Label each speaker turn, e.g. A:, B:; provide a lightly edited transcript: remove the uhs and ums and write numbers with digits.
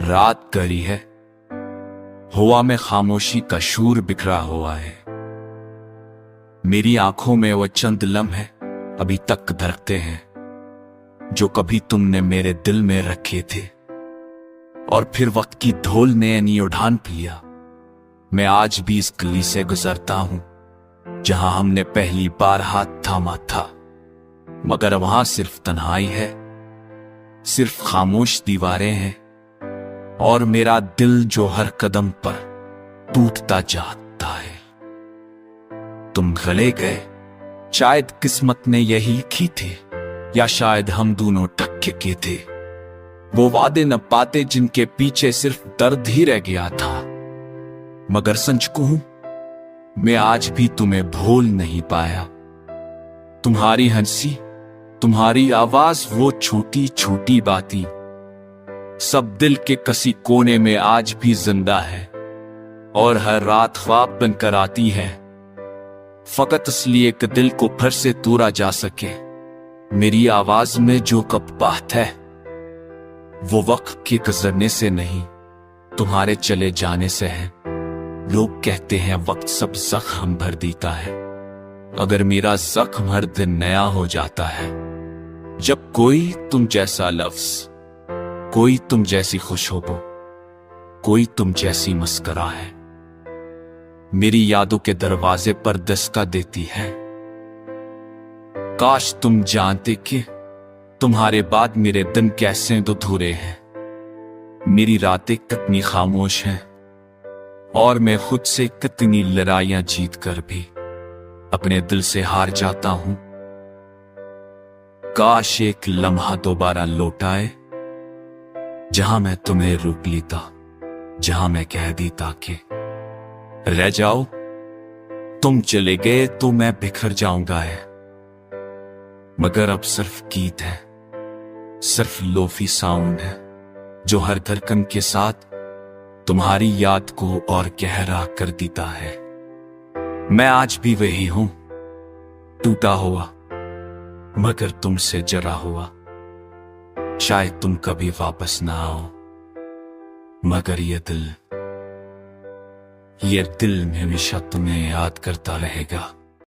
A: रात गहरी है, हवा में खामोशी का शूर बिखरा हुआ है। मेरी आंखों में वो चंद लम्हे अभी तक धड़कते हैं जो कभी तुमने मेरे दिल में रखे थे, और फिर वक्त की धूल ने नई उड़ान लिया। मैं आज भी इस गली से गुजरता हूं जहां हमने पहली बार हाथ थामा था, मगर वहां सिर्फ तन्हाई है, सिर्फ खामोश दीवारें हैं और मेरा दिल जो हर कदम पर टूटता जाता है। तुम गले गए, शायद किस्मत ने यही लिखी थी, या शायद हम दोनों टक्के के थे। वो वादे न पाते जिनके पीछे सिर्फ दर्द ही रह गया था। मगर सच कहूं, मैं आज भी तुम्हें भूल नहीं पाया। तुम्हारी हंसी, तुम्हारी आवाज, वो छोटी छोटी बातें सब दिल के किसी कोने में आज भी जिंदा है और हर रात ख्वाब बनकर आती है, फकत इसलिए कि दिल को फिर से तोड़ा जा सके। मेरी आवाज में जो कब बात है वो वक्त के गुजरने से नहीं, तुम्हारे चले जाने से है। लोग कहते हैं वक्त सब जख्म भर देता है, अगर मेरा जख्म हर दिन नया हो जाता है। जब कोई तुम जैसा लफ्ज, कोई तुम जैसी खुशबू, कोई तुम जैसी मुस्कुरा है मेरी यादों के दरवाजे पर दस्तक देती है। काश तुम जानते कि तुम्हारे बाद मेरे दिन कैसे अधूरे हैं। मेरी रातें कितनी खामोश हैं और मैं खुद से कितनी लड़ाइयां जीत कर भी अपने दिल से हार जाता हूं। काश एक लम्हा दोबारा लौट आए जहां मैं तुम्हें रोक लेता, जहां मैं कह देता कि रह जाओ। तुम चले गए तो मैं बिखर जाऊंगा है, मगर अब सिर्फ गीत है, सिर्फ लोफी साउंड है जो हर धड़कन के साथ तुम्हारी याद को और गहरा कर देता है। मैं आज भी वही हूं, टूटा हुआ मगर तुमसे जरा हुआ। शायद तुम कभी वापस ना आओ, मगर ये दिल हमेशा तुम्हें याद करता रहेगा।